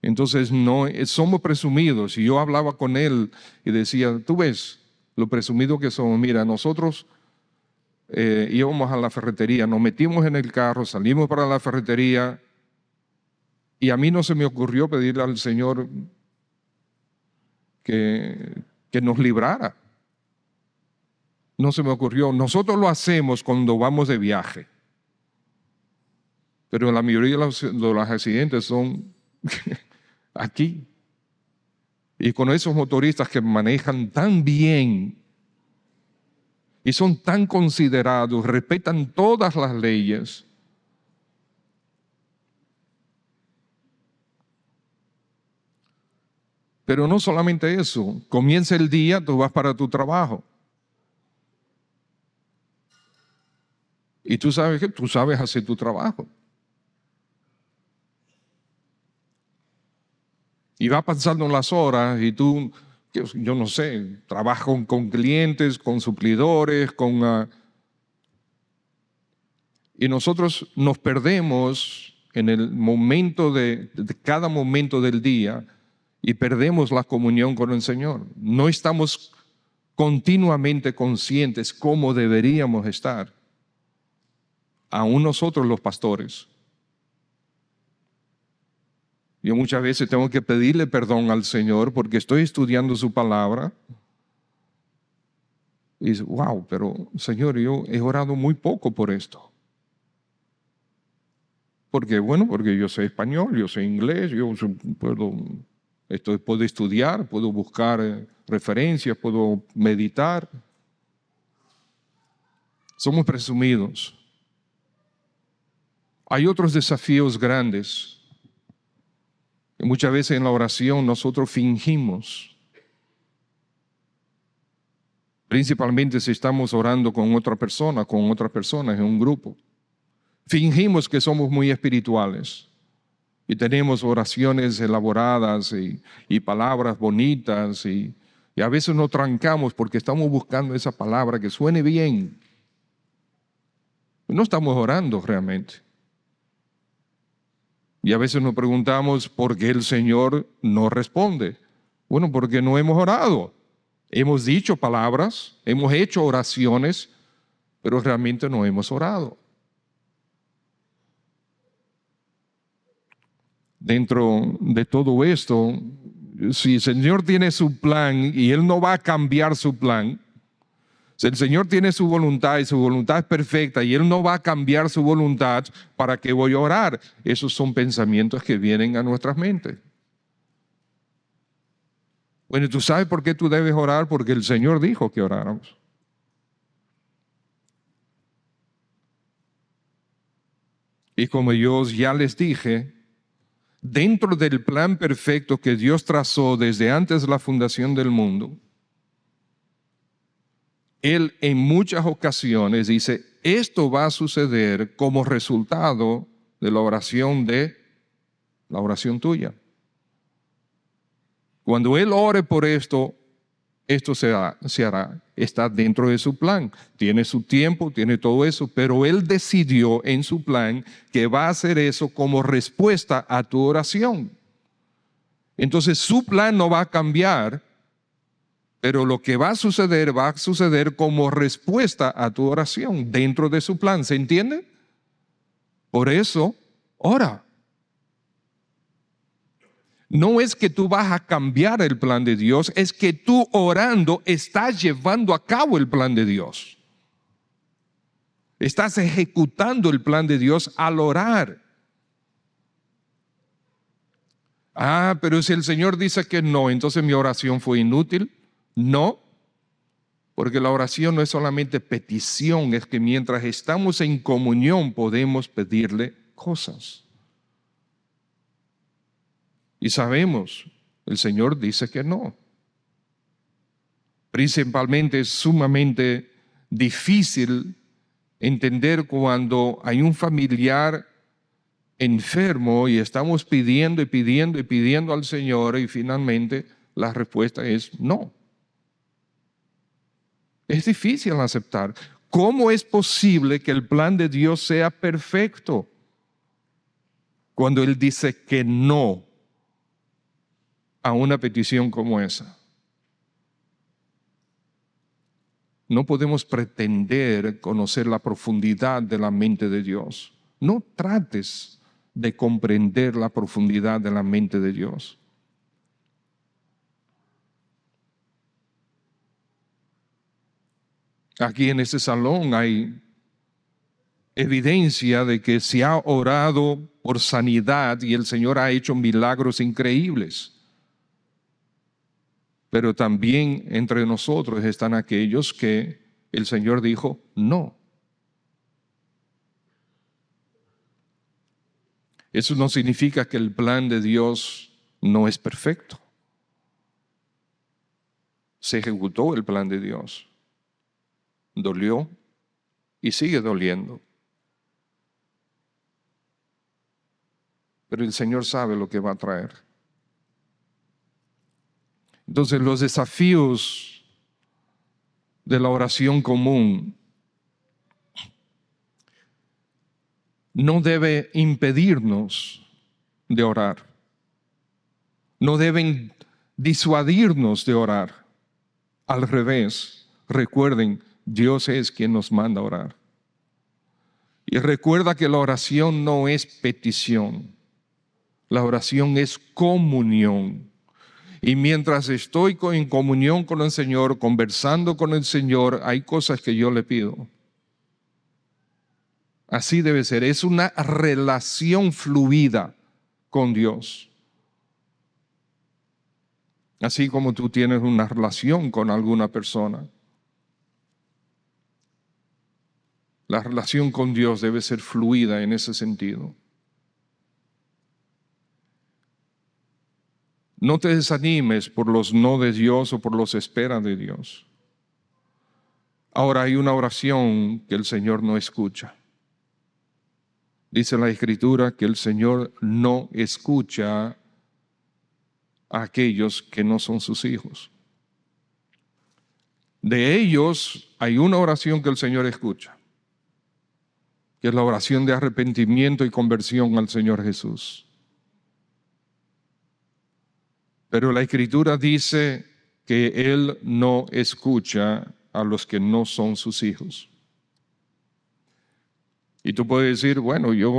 S1: Entonces no somos presumidos. Y yo hablaba con él y decía, tú ves lo presumido que somos. Mira, nosotros íbamos a la ferretería, nos metimos en el carro, salimos para la ferretería y a mí no se me ocurrió pedirle al Señor que nos librara. No se me ocurrió. Nosotros lo hacemos cuando vamos de viaje. Pero la mayoría de los accidentes son aquí. Y con esos motoristas que manejan tan bien y son tan considerados, respetan todas las leyes. Pero no solamente eso, comienza el día, tú vas para tu trabajo. Y tú sabes que tú sabes hacer tu trabajo. Y va pasando las horas y tú, yo no sé, trabajas con clientes, con suplidores, y nosotros nos perdemos en el momento de cada momento del día y perdemos la comunión con el Señor. No estamos continuamente conscientes como deberíamos estar. Aún nosotros los pastores. Yo muchas veces tengo que pedirle perdón al Señor porque estoy estudiando su palabra. Y dice, wow, pero Señor, yo he orado muy poco por esto. Porque porque yo sé español, yo sé inglés, yo puedo estudiar, puedo buscar referencias, puedo meditar. Somos presumidos. Hay otros desafíos grandes. Y muchas veces en la oración nosotros fingimos. Principalmente si estamos orando con otras personas en un grupo. Fingimos que somos muy espirituales y tenemos oraciones elaboradas y palabras bonitas y a veces nos trancamos porque estamos buscando esa palabra que suene bien. No estamos orando realmente. Y a veces nos preguntamos por qué el Señor no responde. Bueno, porque no hemos orado. Hemos dicho palabras, hemos hecho oraciones, pero realmente no hemos orado. Dentro de todo esto, si el Señor tiene su plan y Él no va a cambiar su plan, si el Señor tiene su voluntad y su voluntad es perfecta y Él no va a cambiar su voluntad, ¿para qué voy a orar? Esos son pensamientos que vienen a nuestras mentes. Bueno, ¿tú sabes por qué tú debes orar? Porque el Señor dijo que oráramos. Y como yo ya les dije, dentro del plan perfecto que Dios trazó desde antes de la fundación del mundo, Él en muchas ocasiones dice, esto va a suceder como resultado de la oración tuya. Cuando Él ore por esto, esto se hará. Está dentro de su plan. Tiene su tiempo, tiene todo eso, pero Él decidió en su plan que va a hacer eso como respuesta a tu oración. Entonces su plan no va a cambiar, pero lo que va a suceder como respuesta a tu oración dentro de su plan. ¿Se entiende? Por eso, ora. No es que tú vas a cambiar el plan de Dios, es que tú orando estás llevando a cabo el plan de Dios. Estás ejecutando el plan de Dios al orar. Pero si el Señor dice que no, entonces mi oración fue inútil. No, porque la oración no es solamente petición, es que mientras estamos en comunión podemos pedirle cosas. Y sabemos, el Señor dice que no. Principalmente es sumamente difícil entender cuando hay un familiar enfermo y estamos pidiendo y pidiendo y pidiendo al Señor y finalmente la respuesta es no. Es difícil aceptar. ¿Cómo es posible que el plan de Dios sea perfecto cuando Él dice que no a una petición como esa? No podemos pretender conocer la profundidad de la mente de Dios. No trates de comprender la profundidad de la mente de Dios. Aquí en este salón hay evidencia de que se ha orado por sanidad y el Señor ha hecho milagros increíbles. Pero también entre nosotros están aquellos que el Señor dijo no. Eso no significa que el plan de Dios no es perfecto. Se ejecutó el plan de Dios. Dolió y sigue doliendo. Pero el Señor sabe lo que va a traer. Entonces los desafíos de la oración común no deben impedirnos de orar. No deben disuadirnos de orar. Al revés, recuerden, Dios es quien nos manda a orar. Y recuerda que la oración no es petición. La oración es comunión. Y mientras estoy en comunión con el Señor, conversando con el Señor, hay cosas que yo le pido. Así debe ser. Es una relación fluida con Dios. Así como tú tienes una relación con alguna persona. La relación con Dios debe ser fluida en ese sentido. No te desanimes por los no de Dios o por los espera de Dios. Ahora hay una oración que el Señor no escucha. Dice la Escritura que el Señor no escucha a aquellos que no son sus hijos. De ellos hay una oración que el Señor escucha, que es la oración de arrepentimiento y conversión al Señor Jesús. Pero la Escritura dice que Él no escucha a los que no son sus hijos. Y tú puedes decir, bueno, yo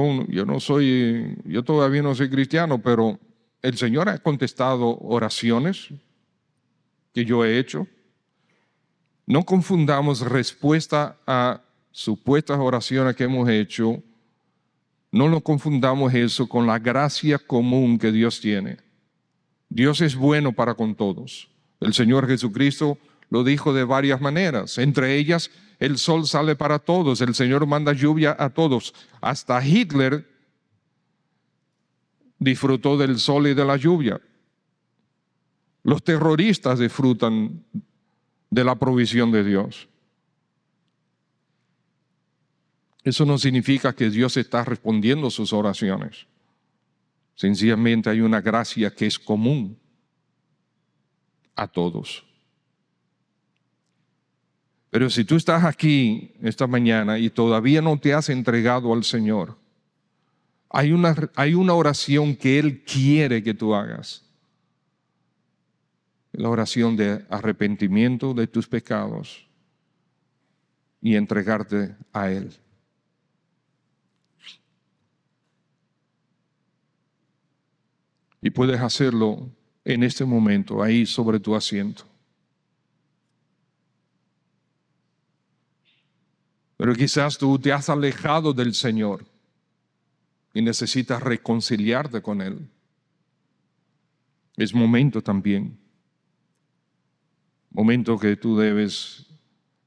S1: todavía no soy cristiano, pero el Señor ha contestado oraciones que yo he hecho. No confundamos respuesta a supuestas oraciones que hemos hecho, no lo confundamos eso con la gracia común que Dios tiene. Dios es bueno para con todos. El Señor Jesucristo lo dijo de varias maneras. Entre ellas, el sol sale para todos. El Señor manda lluvia a todos. Hasta Hitler disfrutó del sol y de la lluvia. Los terroristas disfrutan de la provisión de Dios. Eso no significa que Dios está respondiendo sus oraciones. Sencillamente hay una gracia que es común a todos. Pero si tú estás aquí esta mañana y todavía no te has entregado al Señor, hay una oración que Él quiere que tú hagas. La oración de arrepentimiento de tus pecados y entregarte a Él. Y puedes hacerlo en este momento, ahí sobre tu asiento. Pero quizás tú te has alejado del Señor y necesitas reconciliarte con Él. Es momento también. Momento que tú debes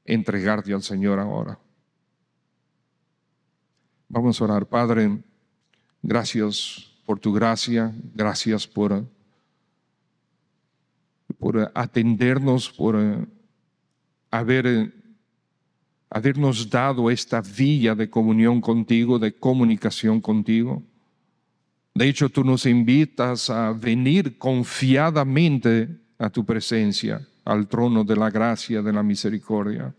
S1: entregarte al Señor ahora. Vamos a orar. Padre, gracias por tu gracia, gracias por atendernos, por habernos dado esta vía de comunión contigo, de comunicación contigo. De hecho, tú nos invitas a venir confiadamente a tu presencia, al trono de la gracia, de la misericordia.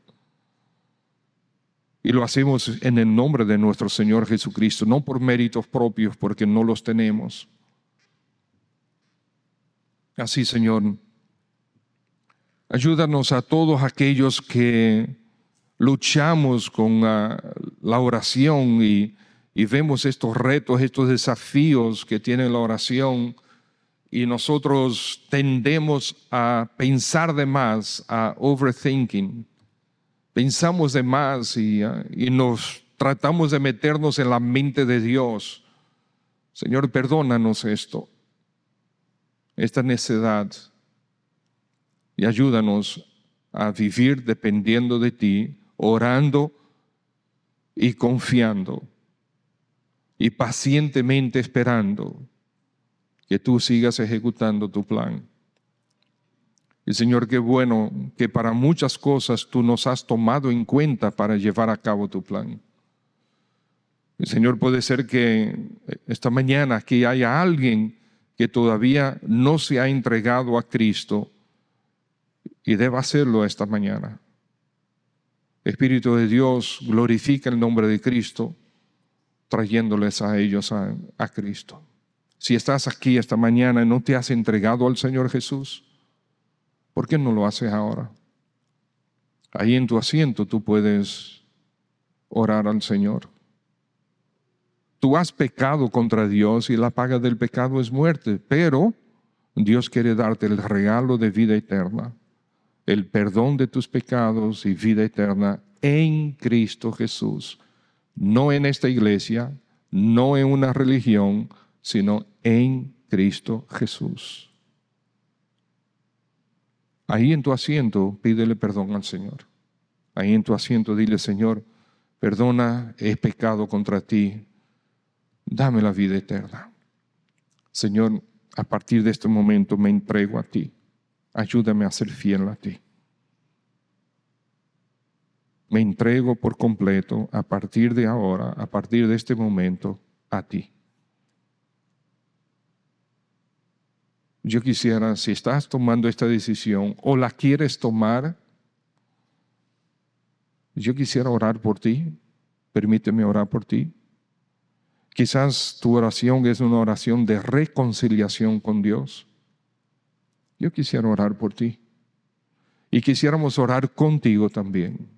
S1: Y lo hacemos en el nombre de nuestro Señor Jesucristo, no por méritos propios, porque no los tenemos. Así, Señor, ayúdanos a todos aquellos que luchamos con la oración y vemos estos retos, estos desafíos que tiene la oración, y nosotros tendemos a pensar de más, a overthinking. Pensamos de más y nos tratamos de meternos en la mente de Dios. Señor, perdónanos esta necedad, y ayúdanos a vivir dependiendo de ti, orando y confiando y pacientemente esperando que tú sigas ejecutando tu plan. Y Señor, qué bueno que para muchas cosas tú nos has tomado en cuenta para llevar a cabo tu plan. Y Señor, puede ser que esta mañana aquí haya alguien que todavía no se ha entregado a Cristo y deba hacerlo esta mañana. Espíritu de Dios, glorifica el nombre de Cristo, trayéndoles a ellos a Cristo. Si estás aquí esta mañana y no te has entregado al Señor Jesús, ¿por qué no lo haces ahora? Ahí en tu asiento tú puedes orar al Señor. Tú has pecado contra Dios y la paga del pecado es muerte, pero Dios quiere darte el regalo de vida eterna, el perdón de tus pecados y vida eterna en Cristo Jesús. No en esta iglesia, no en una religión, sino en Cristo Jesús. Ahí en tu asiento, pídele perdón al Señor. Ahí en tu asiento, dile: Señor, perdona, he pecado contra ti, dame la vida eterna. Señor, a partir de este momento me entrego a ti. Ayúdame a ser fiel a ti. Me entrego por completo a partir de ahora, a partir de este momento, a ti. Yo quisiera, si estás tomando esta decisión o la quieres tomar, yo quisiera orar por ti. Permíteme orar por ti. Quizás tu oración es una oración de reconciliación con Dios. Yo quisiera orar por ti. Y quisiéramos orar contigo también.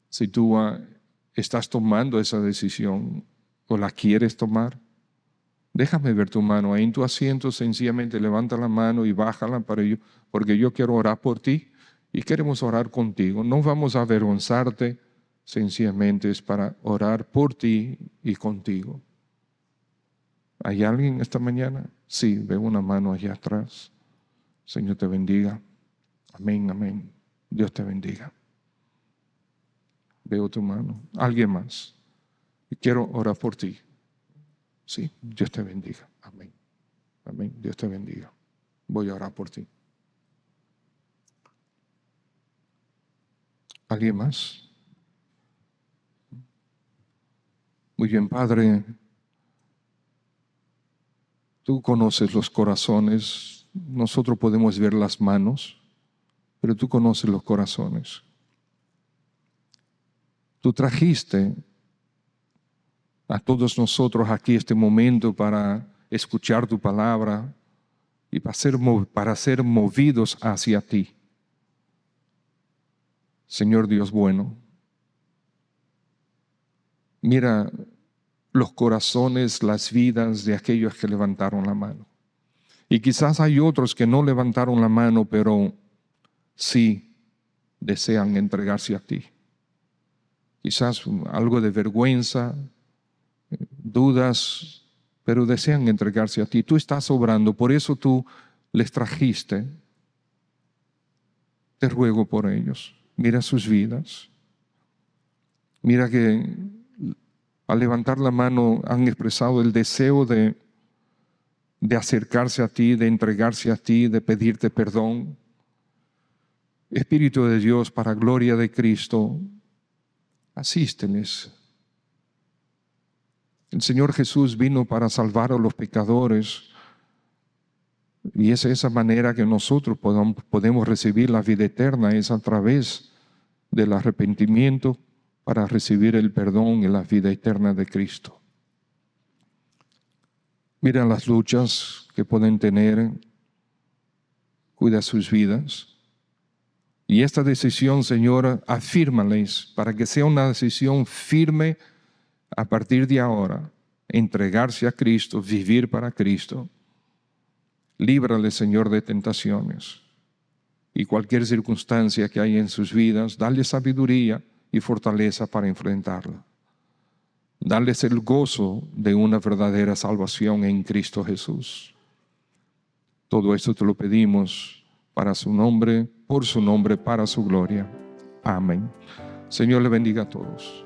S1: Si tú estás tomando esa decisión o la quieres tomar, déjame ver tu mano. Ahí en tu asiento sencillamente levanta la mano y bájala porque yo quiero orar por ti y queremos orar contigo. No vamos a avergonzarte, sencillamente es para orar por ti y contigo. ¿Hay alguien esta mañana? Sí, veo una mano allá atrás. Señor te bendiga. Amén, amén. Dios te bendiga. Veo tu mano. ¿Alguien más? Y quiero orar por ti. Sí, Dios te bendiga. Amén. Amén. Dios te bendiga. Voy a orar por ti. ¿Alguien más? Muy bien, Padre. Tú conoces los corazones. Nosotros podemos ver las manos, pero tú conoces los corazones. Tú trajiste a todos nosotros aquí este momento para escuchar tu palabra y para ser movidos hacia ti. Señor Dios bueno, mira los corazones, las vidas de aquellos que levantaron la mano. Y quizás hay otros que no levantaron la mano, pero sí desean entregarse a ti. Quizás algo de vergüenza, dudas, pero desean entregarse a ti. Tú estás obrando, por eso tú les trajiste. Te ruego por ellos. Mira sus vidas. Mira que al levantar la mano han expresado el deseo de acercarse a ti, de entregarse a ti, de pedirte perdón. Espíritu de Dios, para gloria de Cristo, asísteles. El Señor Jesús vino para salvar a los pecadores y es esa manera que nosotros podemos recibir la vida eterna, es a través del arrepentimiento para recibir el perdón y la vida eterna de Cristo. Mira las luchas que pueden tener, cuida sus vidas. Y esta decisión, Señor, afírmales para que sea una decisión firme a partir de ahora. Entregarse a Cristo, vivir para Cristo. Líbrales, Señor, de tentaciones. Y cualquier circunstancia que haya en sus vidas, dale sabiduría y fortaleza para enfrentarla. Darles el gozo de una verdadera salvación en Cristo Jesús. Todo esto te lo pedimos para su nombre, por su nombre, para su gloria. Amén. Señor le bendiga a todos.